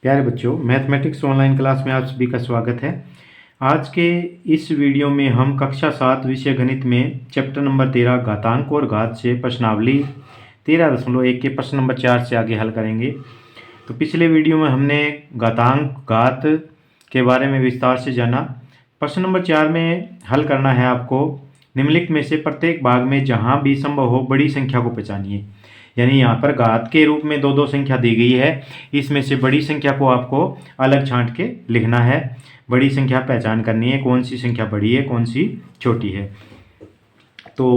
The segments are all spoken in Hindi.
प्यारे बच्चों, मैथमेटिक्स ऑनलाइन क्लास में आप सभी का स्वागत है। आज के इस वीडियो में हम कक्षा 7 विषय गणित में चैप्टर नंबर 13 घातांक और घात से प्रश्नावली 13.1 के प्रश्न नंबर 4 से आगे हल करेंगे। तो पिछले वीडियो में हमने घातांक घात के बारे में विस्तार से जाना। प्रश्न नंबर 4 में हल करना है आपको निम्नलिखित में से प्रत्येक भाग में जहाँ भी संभव हो बड़ी संख्या को पहचानिए। यानी यहाँ पर घात के रूप में दो संख्या दी गई है, इसमें से बड़ी संख्या को आपको अलग छांट के लिखना है। बड़ी संख्या पहचान करनी है, कौन सी संख्या बड़ी है कौन सी छोटी है। तो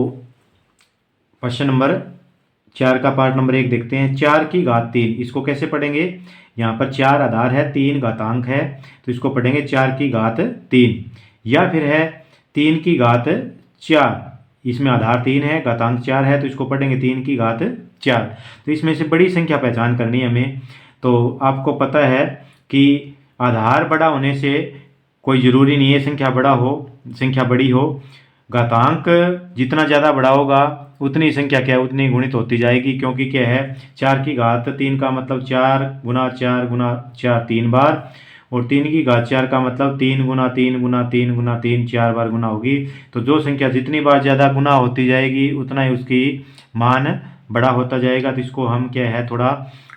प्रश्न नंबर 4 का पार्ट नंबर 1 देखते हैं। 4 की घात 3, इसको कैसे पढ़ेंगे? यहाँ पर 4 आधार है, 3 घातांक है, तो इसको पढ़ेंगे 4 की घात 3। या फिर है 3 की घात 4, इसमें आधार 3 है, घातांक 4 है, तो इसको पढ़ेंगे 3 की घात 4। तो इसमें से बड़ी संख्या पहचान करनी है हमें। तो आपको पता है कि आधार बड़ा होने से कोई ज़रूरी नहीं है संख्या बड़ी हो। घातांक जितना ज़्यादा बड़ा होगा उतनी संख्या क्या है, उतनी गुणित होती जाएगी, क्योंकि क्या है 4 की घात 3 का मतलब 4 गुना 4 गुना 4 3 बार, और 3 की घात 4 का मतलब 3 गुना 3 गुना 3 गुना 3 4 बार गुना होगी। तो जो संख्या जितनी बार ज़्यादा गुना होती जाएगी उतना ही उसकी मान बड़ा होता जाएगा। तो इसको हम क्या है थोड़ा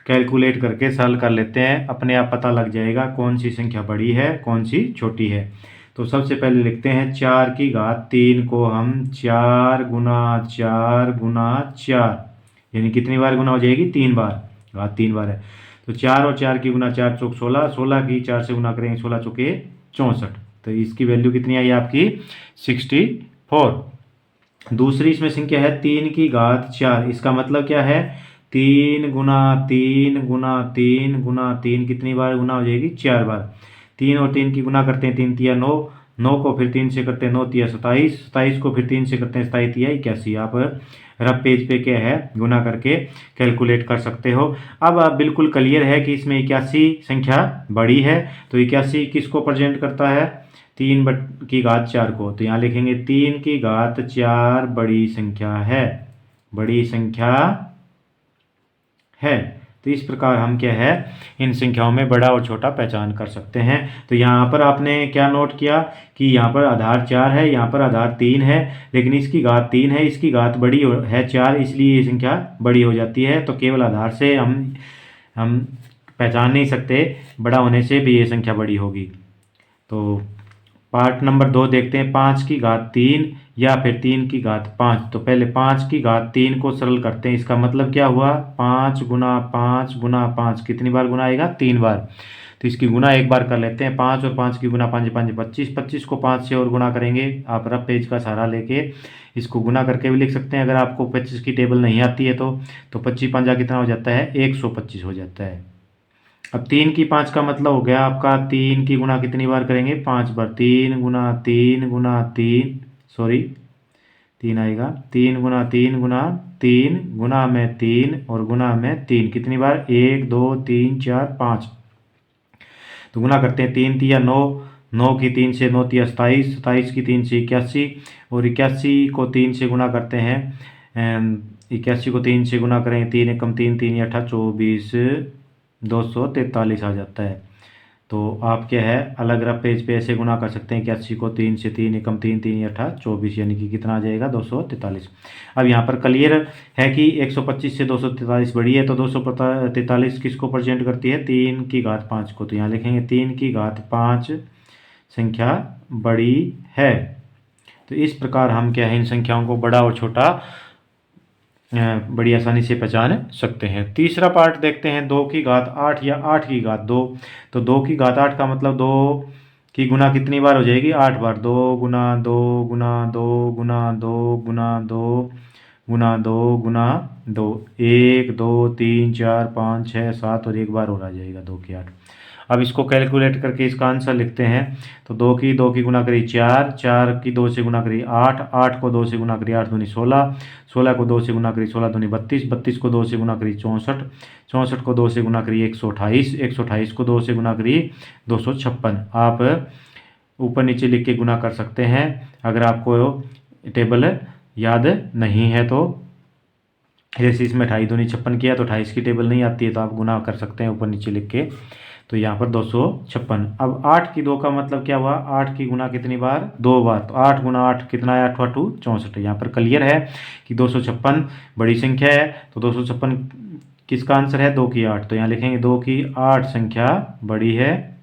कैलकुलेट करके सॉल्व कर लेते हैं, अपने आप पता लग जाएगा कौन सी संख्या बड़ी है कौन सी छोटी है। तो सबसे पहले लिखते हैं 4 की घात 3 को हम 4 गुना 4 गुना 4, यानी कितनी बार गुना हो जाएगी 3 बार, घात 3 बार है। तो 4 और 4 की गुना 4 चौक 16, 16 की 4 से गुना करेंगे 16 चौके 64, तो इसकी वैल्यू कितनी आई आपकी 64। दूसरी इसमें संख्या है 3 की घात 4, इसका मतलब क्या है 3 गुना 3 गुना 3 गुना 3, कितनी बार गुना हो जाएगी 4 बार। 3 और 3 की गुना करते हैं 3 तिया 9, 9 को फिर 3 से करते हैं 9 तिया 27, 27 को फिर 3 से करते हैं 27 तिया 81। आप रफ पेज पे क्या है गुना करके कैलकुलेट कर सकते हो। अब आप बिल्कुल क्लियर है कि इसमें 81 संख्या बड़ी है, तो 81 किसको प्रेजेंट करता है 3 की घात 4 को। तो यहाँ लिखेंगे 3 की घात 4 बड़ी संख्या है, बड़ी संख्या है। तो इस प्रकार हम क्या है इन संख्याओं में बड़ा और छोटा पहचान कर सकते हैं। तो यहाँ पर आपने क्या नोट किया कि यहाँ पर आधार 4 है, यहाँ पर आधार 3 है, लेकिन इसकी घात 3 है, इसकी घात बड़ी है 4, इसलिए ये संख्या बड़ी हो जाती है। तो केवल आधार से हम पहचान नहीं सकते, बड़ा होने से भी ये संख्या बड़ी होगी। तो पार्ट नंबर 2 देखते हैं। 5 की घात 3 या फिर 3 की घात 5। तो पहले 5 की घात 3 को सरल करते हैं। इसका मतलब क्या हुआ 5 गुना 5 गुना 5, कितनी बार गुना आएगा 3 बार। तो इसकी गुना एक बार कर लेते हैं। 5 और 5 की गुना 5 5 25, 25 को 5 से और गुना करेंगे। आप रफ पेज का सहारा लेके इसको गुना करके भी लिख सकते हैं, अगर आपको 25 की टेबल नहीं आती है तो 25 पंजा कितना हो जाता है 125 हो जाता है। अब 3 की 5 का मतलब हो गया आपका 3 की गुना कितनी बार करेंगे 5 बार। 3 गुना 3 गुना 3, सॉरी 3 आएगा, 3 गुना 3 गुना 3 गुना में 3 और गुना में 3, कितनी बार 1 2 3 4 5। तो गुना करते हैं 3 तिया 9, 9 की 3 से 9 तिया 27, 27 की 3 से 81, और 81 को 3 से गुना करते हैं 81 को 3 से गुना करेंगे 3 एकम 3 3 8 24 243 आ जाता है। तो आप क्या है अलग रफ पेज पे ऐसे गुना कर सकते हैं 81 को 3 से 3 एकम 3 3 8 24, यानी कि कितना आ जाएगा 243। अब यहाँ पर क्लियर है कि 125 से 243 बड़ी है, तो 243 किसको प्रेजेंट करती है 3 की घात 5 को। तो यहाँ लिखेंगे 3 की घात 5 संख्या बड़ी है। तो इस प्रकार हम क्या है इन संख्याओं को बड़ा और छोटा बड़ी आसानी से पहचान सकते हैं। तीसरा पार्ट देखते हैं 2 की घात 8 या 8 की घात 2। तो 2 की घात 8 का मतलब 2 की गुना कितनी बार हो जाएगी 8 बार। 2 गुना 2 गुना 2 गुना 2 गुना 2 गुना 2 गुना 2, 1 2 3 4 5 6 7 और एक बार और आ जाएगा 2 की 8। अब इसको कैलकुलेट करके इसका आंसर लिखते हैं। तो 2 की गुना करी 4, 4 की 2 से गुना करी 8, 8 को 2 से गुना करी 8 दूनी 16, 16 को 2 से गुना करी 16 दूनी 32, 32 को 2 से गुना करी 64, 64 को 2 से गुना करी 128, 128 को 2 से गुना करी 256। आप ऊपर नीचे लिख के गुना कर सकते हैं। अगर आपको टेबल याद नहीं है तो जैसे इसमें 28 दूनी 56 किया तो 28 की टेबल नहीं आती है, तो आप गुना कर सकते हैं ऊपर नीचे लिख के। तो यहाँ पर 256। अब 8 की 2 का मतलब क्या हुआ, 8 की गुना कितनी बार, 2 बार, तो 8 गुना 8 कितना है, 8 8 64। यहाँ पर क्लियर है कि 256 बड़ी संख्या है। तो 256 किसका आंसर है, 2 की 8। तो यहाँ लिखेंगे 2 की 8 संख्या बड़ी है,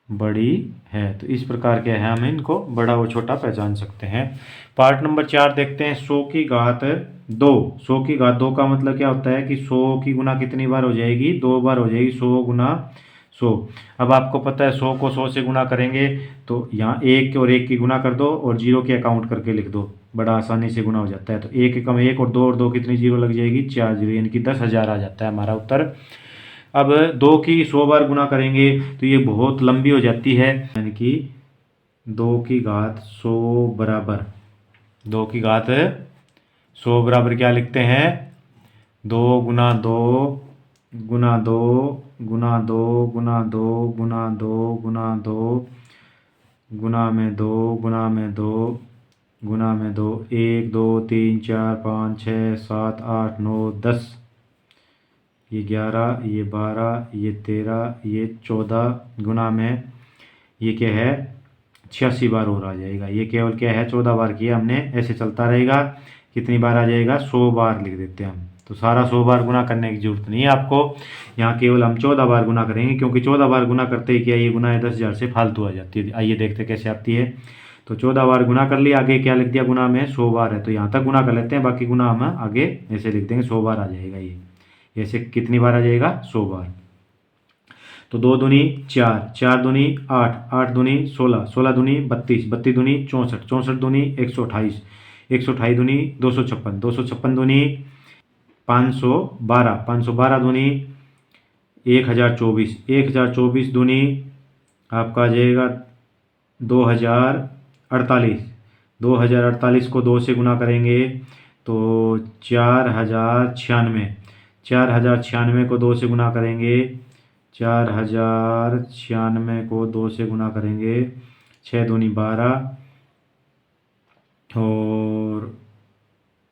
बड़ी है। तो इस प्रकार के है, हम इनको बड़ा और छोटा पहचान सकते हैं। पार्ट नंबर 4 देखते हैं, 100 की घात 2। 100 की घात 2 का मतलब क्या होता है कि 100 की गुना कितनी बार हो जाएगी, 2 बार हो जाएगी। 100 गुना 100। अब आपको पता है 100 को 100 से गुना करेंगे तो यहाँ 1 और 1 की गुना कर दो और 0 के अकाउंट करके लिख दो, बड़ा आसानी से गुना हो जाता है। तो 1 एकम 1 और 2 कितनी 0 लग जाएगी, 4 0, यानी कि 10,000 आ जाता है हमारा उत्तर। अब 2 की 100 बार गुना करेंगे तो ये बहुत लंबी हो जाती है, यानी कि 2 की घात 100 बराबर, 2 की घात 100 बराबर क्या लिखते हैं, 2 गुना 2 गुना 2 गुना 2 गुना 2 गुना 2 गुना 2 गुना में 2 गुना में 2 गुना में 2, 1 2 3 4 5 6 7 8 9 10, ये 11, ये 12, ये 13, ये 14 गुना में ये क्या है 86 बार और आ जाएगा। ये केवल क्या है 14 बार किया हमने, ऐसे चलता रहेगा। कितनी बार आ जाएगा, 100 बार लिख देते हैं हम। तो सारा 100 बार गुना करने की जरूरत नहीं है आपको, यहाँ केवल हम 14 बार गुना करेंगे, क्योंकि 14 बार गुना करते ही क्या ये गुना है 10,000 से फालतू आ जाती है। आइए देखते कैसे आती है। तो 14 बार गुना कर लिया, आगे क्या लिख दिया, गुना में 100 बार है तो यहाँ तक गुना कर लेते हैं, बाकी गुना हम आगे ऐसे लिख देंगे, 100 बार आ जाएगा। ये ऐसे कितनी बार आ जाएगा, 100 बार। तो 2 दूनी 4, 4 दूनी 8, 8 दूनी 16, 16 दूनी 32, 32 दूनी 64, 64 दूनी 128, 128 दूनी 256, 256 दूनी 512, 512 दूनी 1024, 1024 दूनी आपका आ जाएगा 2048, 2048 को 2 से गुना करेंगे तो 4096, 4096 को 2 से गुना करेंगे, 4096 को 2 से गुना करेंगे, 6 दूनी 12 और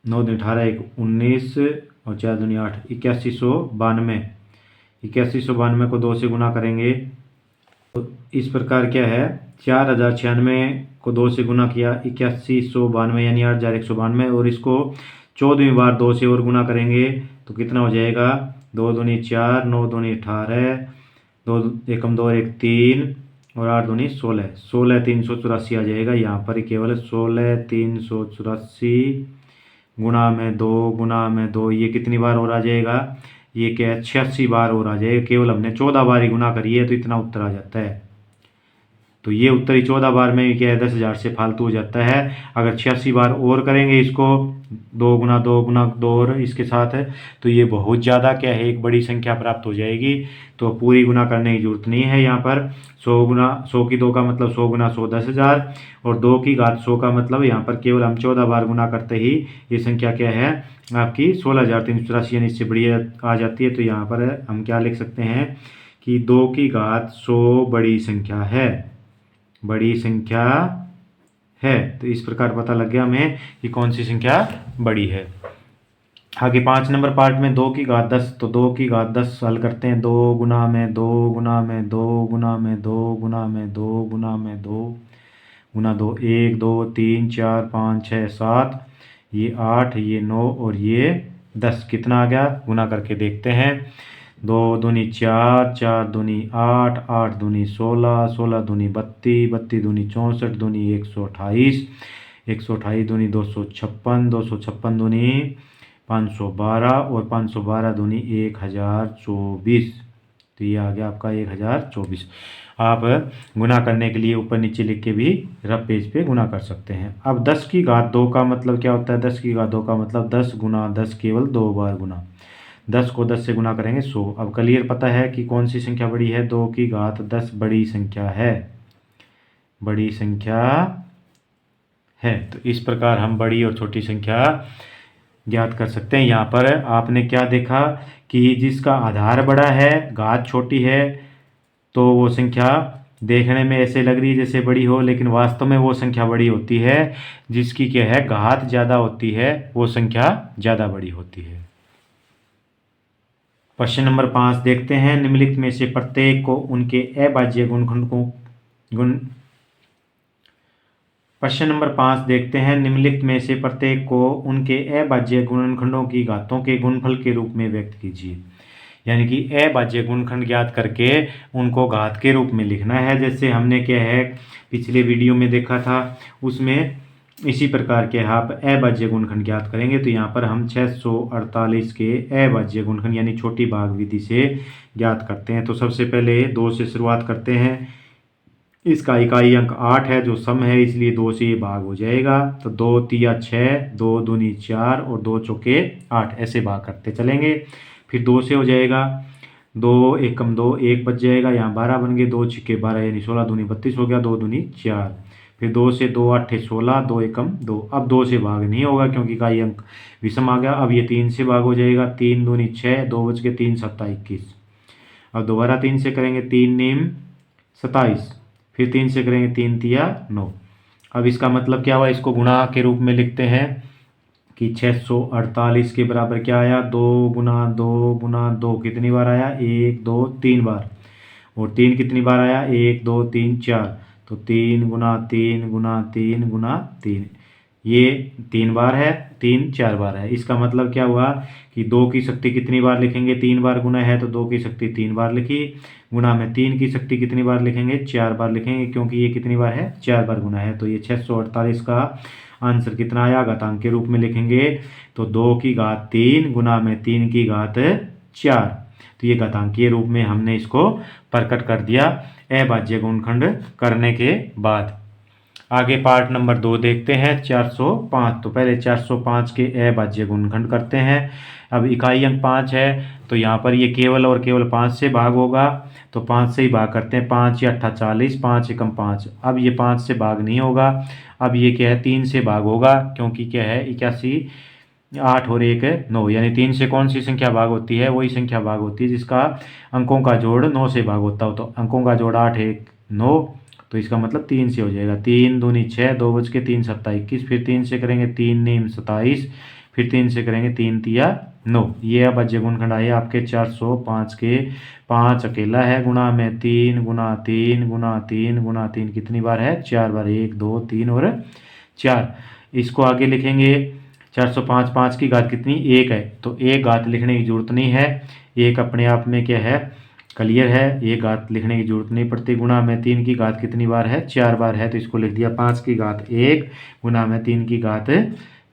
9 दूनी 18, 1 19 और 4 दूनी 8, 8192, 8192 को 2 से गुना करेंगे। तो इस प्रकार क्या है, 4096 को 2 से गुना किया, 8192 यानी 8192, और इसको 14वीं बार 2 से और गुना करेंगे तो कितना हो जाएगा, 2 दूनी 4, 9 दूनी 18, 2 एकम 2 1 3 और 8 दूनी 16, 16 384 आ जाएगा। यहाँ पर केवल 16 384 गुना में 2 गुना में 2, ये कितनी बार और आ जाएगा, ये क्या है 86 बार और आ जाएगा। केवल हमने 14 बार ही गुना करी है तो इतना उत्तर आ जाता है। तो ये उत्तर ही 14 बार में ही क्या है 10,000 से फालतू हो जाता है। अगर 86 बार और करेंगे इसको 2 गुना 2 गुना 2 और इसके साथ है तो ये बहुत ज़्यादा क्या है एक बड़ी संख्या प्राप्त हो जाएगी। तो पूरी गुना करने की जरूरत नहीं है। यहाँ पर 100 गुना 100 की 2 का मतलब 100 गुना 100 10,000 और 2 की घात 100 का मतलब यहाँ पर केवल हम 14 बार गुना करते ही ये संख्या क्या है आपकी 16,384 यानी इससे बड़ी आ जाती है। तो यहाँ पर हम क्या लिख सकते हैं कि 2 की घात 100 बड़ी संख्या है, बड़ी संख्या है। तो इस प्रकार पता लग गया हमें कि कौन सी संख्या बड़ी है। आगे 5 नंबर पार्ट में 2 की घात 10, तो 2 की घात 10 हल करते हैं। 2 गुना में 2 गुना में 2 गुना में 2 गुना में 2 गुना में 2 गुना 2, 1 2 3 4 5 6 7, ये 8, ये 9 और ये 10, कितना आ गया गुना करके देखते हैं। 2 दूनी 4, 4 दूनी 8, 8 दूनी 16, 16 दूनी 32, 32 दूनी 64 दूनी 128, 128 दूनी 256, 256 दूनी 512 और 512 दूनी 1024। तो ये आ गया आपका 1024। आप गुना करने के लिए ऊपर नीचे लिख के भी रफ पेज पे गुना कर सकते हैं। अब 10 की घात 2 का मतलब क्या होता है, 10 की घात 2 का मतलब 10 गुना 10 केवल 2 बार गुना, 10 को 10 से गुना करेंगे 100। अब क्लियर पता है कि कौन सी संख्या बड़ी है, 2 की घात 10 बड़ी संख्या है, बड़ी संख्या है। तो इस प्रकार हम बड़ी और छोटी संख्या ज्ञात कर सकते हैं। यहाँ पर आपने क्या देखा कि जिसका आधार बड़ा है घात छोटी है तो वो संख्या देखने में ऐसे लग रही है जैसे बड़ी हो, लेकिन वास्तव में वो संख्या बड़ी होती है। जिसकी क्या है घात ज़्यादा होती है वो संख्या ज़्यादा बड़ी होती है। क्वेश्चन नंबर 5 देखते हैं। निम्नलिखित में से प्रत्येक को उनके अभाज्य गुणनखंड को गुण क्वेश्चन नंबर 5 देखते हैं। निम्नलिखित में से प्रत्येक को उनके अभाज्य गुणनखंडों की घातों के गुणनफल के रूप में व्यक्त कीजिए। यानी कि अभाज्य गुणनखंड ज्ञात करके उनको घात के रूप में लिखना है। जैसे हमने क्या है पिछले वीडियो में देखा था, उसमें इसी प्रकार के आप अभाज्य गुणनखंड ज्ञात करेंगे। तो यहाँ पर हम 648 के अभाज्य गुणनखंड यानी छोटी भाग विधि से ज्ञात करते हैं। तो सबसे पहले 2 से शुरुआत करते हैं। इसका इकाई अंक 8 है जो सम है, इसलिए 2 से ये भाग हो जाएगा। तो 2 तिया 6, 2 दूनी 4 और 2 चौके 8, ऐसे भाग करते चलेंगे। फिर 2 से हो जाएगा, 2 एकम 2, 1 बच जाएगा। यहाँ 12 बन गए, 2 छिक्के 12 यानी 16 दूनी 32 हो गया, 2 दूनी 4। फिर 2 से 2 8 16, 2 एकम 2। अब 2 से भाग नहीं होगा क्योंकि इकाई अंक विषम आ गया। अब ये 3 से भाग हो जाएगा, 3 दूनी 6, 2 बच गए, 3 सत्ता 21। अब दोबारा 3 से करेंगे, 3 नीम 27। फिर 3 से करेंगे, 3 तिया 9। अब इसका मतलब क्या हुआ, इसको गुणा के रूप में लिखते हैं कि 648 के बराबर क्या आया, 2 गुना 2 गुना 2 कितनी बार आया, 1 2 3 बार। और 3 कितनी बार आया, 1 2 3 4। तो 3 गुना 3 गुना 3 गुना 3, ये 3 बार है, 3 4 बार है। इसका मतलब क्या हुआ कि 2 की शक्ति कितनी बार लिखेंगे, 3 बार गुना है तो 2 की शक्ति 3 बार लिखी। गुणा में 3 की शक्ति कितनी बार लिखेंगे, 4 बार लिखेंगे, क्योंकि ये कितनी बार है, 4 बार गुना है। तो ये 648 का आंसर कितना आया, घातांक के रूप में लिखेंगे तो 2 की घात 3 गुना में 3 की घात 4। तो ये घातांकीय रूप में हमने इसको प्रकट कर दिया अभाज्य गुणनखंड करने के बाद। आगे पार्ट नंबर 2 देखते हैं, 405। तो पहले 405 के अभाज्य गुणनखंड करते हैं। अब इकाई अंक 5 है तो यहाँ पर ये केवल और केवल 5 से भाग होगा। तो 5 से ही भाग करते हैं, 5 या 8 40, 5 एकम 5। अब ये 5 से भाग नहीं होगा, अब ये क्या है 3 से भाग होगा, क्योंकि क्या है 81, 8 और 1 9, यानी 3 से कौन सी संख्या भाग होती है, वही संख्या भाग होती है जिसका अंकों का जोड़ 9 से भाग होता हो। तो अंकों का जोड़ 8 1 9, तो इसका मतलब 3 से हो जाएगा। 3 दूनी 6, 2 बच के 3 सत्ता 21। फिर 3 से करेंगे, 3 नीम 27। फिर 3 से करेंगे, 3 तिया 9। ये अभाज्य गुणनखंड आए आपके 405 के। 5 अकेला है, गुणा में 3 गुना 3 गुना 3 गुना 3 कितनी बार है, 4 बार, 1 2 3 और 4। इसको आगे लिखेंगे, 405 5 की घात कितनी, 1 है। तो एक घात लिखने की जरूरत नहीं है, एक अपने आप में क्या है, क्लियर है, एक घात लिखने की जरूरत नहीं पड़ती। गुणा में 3 की घात कितनी बार है, 4 बार है। तो इसको लिख दिया 5 की घात 1 गुणा में 3 की घात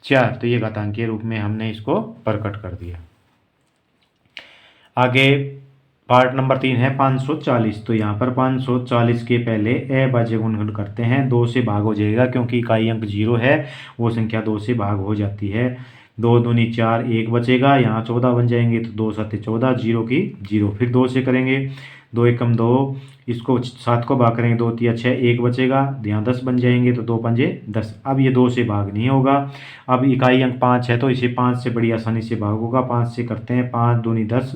4। तो ये घातांकीय रूप में हमने इसको प्रकट कर दिया। आगे पार्ट नंबर 3 है 540। तो यहाँ पर 540 के पहले अभाज्य गुणनखंड करते हैं। 2 से भाग हो जाएगा क्योंकि इकाई अंक 0 है, वो संख्या 2 से भाग हो जाती है। 2 दूनी 4, 1 बचेगा, यहाँ 14 बन जाएंगे। तो 2 7 14, 0 की 0। फिर 2 से करेंगे, 2 एकम 2, इसको 7 को भाग करेंगे, 2 तिया 6, 1 बचेगा, यहाँ 10 बन जाएंगे। तो 2 पंजे 10। अब ये 2 से भाग नहीं होगा। अब इकाई अंक 5 है तो इसे 5 से बड़ी आसानी से भाग होगा। 5 से करते हैं, 5 दूनी 10,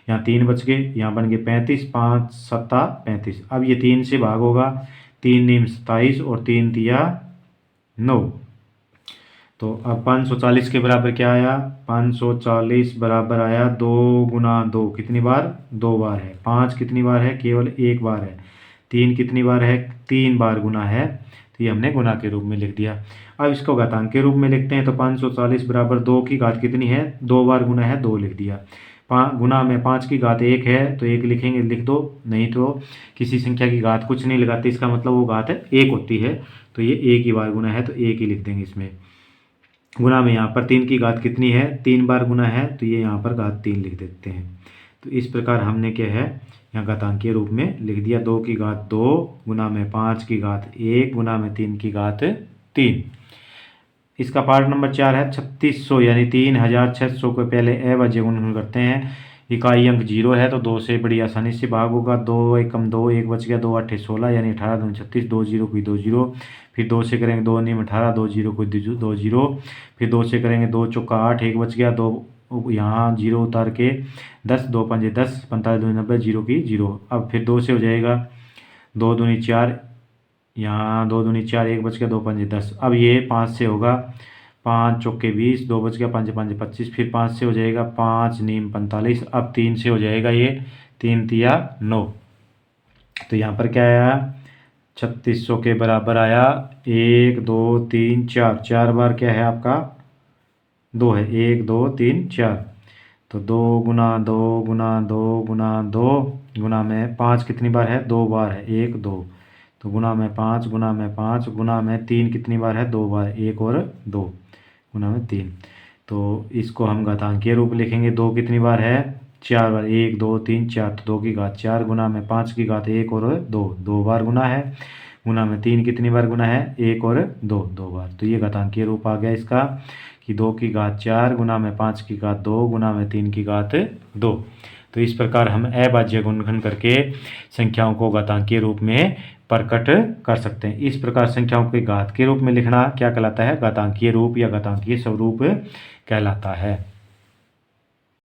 यहाँ 3 बच गए, यहाँ बन गए 35, 5 सत्ता 35। अब ये 3 से भाग होगा, 3 नीम 27 और 3 तिया 9। तो अब 540 के बराबर क्या आया, 540 बराबर आया 2 गुना 2 कितनी बार, 2 बार है। 5 कितनी बार है, केवल 1 बार है। 3 कितनी बार है, 3 बार गुना है। तो ये हमने गुना के रूप में लिख दिया। अब इसको घातांक के रूप में लिखते हैं। तो 540 बराबर 2 की घात कितनी है, 2 बार गुना है, 2 लिख दिया। गुना में 5 की घात 1 है तो 1 लिखेंगे, लिख दो। नहीं तो किसी संख्या की घात कुछ नहीं लगाते, इसका मतलब वो घात 1 होती है। तो ये 1 ही बार गुना है तो 1 ही लिख देंगे इसमें। गुना में यहाँ पर 3 की घात कितनी है, 3 बार गुना है, तो ये यहाँ पर घात 3 लिख देते हैं। तो इस प्रकार हमने क्या है यहाँ घातांकीय रूप में लिख दिया। 2 की घात 2 गुना में 5 की घात 1 गुना में 3 की घात 3। इसका पार्ट नंबर 4 है 3600, यानी 3600 को पहले अभाज्य गुणनखंड करते हैं। इकाई अंक 0 है तो 2 से बड़ी आसानी से भाग होगा। 2 एकम 2, 1 बच गया, 2 8 16, यानी 18 दूनी 36, 2 0 कोई 2 0। फिर 2 से करेंगे, 2 नीम 18, 2 0 कोई 2 0। फिर 2 से करेंगे, 2 चौका 8, 1 बच गया, 2 यहाँ 0 उतार के 10, 2 पंजे 10, 45 दूनी 90, 0 की 0। अब फिर 2 से हो जाएगा, 2 दूनी 4, यहाँ 2 दूनी 4, 1 बच गया, 2 पंजे 10। अब ये 5 से होगा, 5 चौके 20, 2 बच गया, 5 5 25, फिर 5 से हो जाएगा 5 नीम 45, अब 3 से हो जाएगा ये 3 तिया 9। तो यहाँ पर क्या आया 3600 के बराबर आया। 1 2 3 4, 4 बार क्या है आपका 2 है, 1 2 3 4। तो 2 गुना 2 गुना 2 गुना 2 गुना में 5 कितनी बार है 2 बार है, 1 2। तो गुना में 5 गुना में 5 गुना में 3 कितनी बार है 2 बार, 1 और 2 गुना में 3। तो इसको हम घातांकीय रूप लिखेंगे। 2 कितनी बार है 4 बार, 1 2 3 4, तो 2 की घात 4 गुना में 5 की घात 1 और 2, 2 बार गुना है। गुना में 3 कितनी बार गुना है 1 और 2, 2 बार। तो ये घातांकीय रूप आ गया इसका कि 2 की घात 4 गुना में 5 की घात 2 गुना में 3 की घात 2। तो इस प्रकार हम अभाज्य गुणनखंड करके संख्याओं को घातांकीय रूप में प्रकट कर सकते हैं। इस प्रकार संख्याओं के घात के रूप में लिखना क्या कहलाता है, घातांकीय रूप या घातांकीय स्वरूप कहलाता है।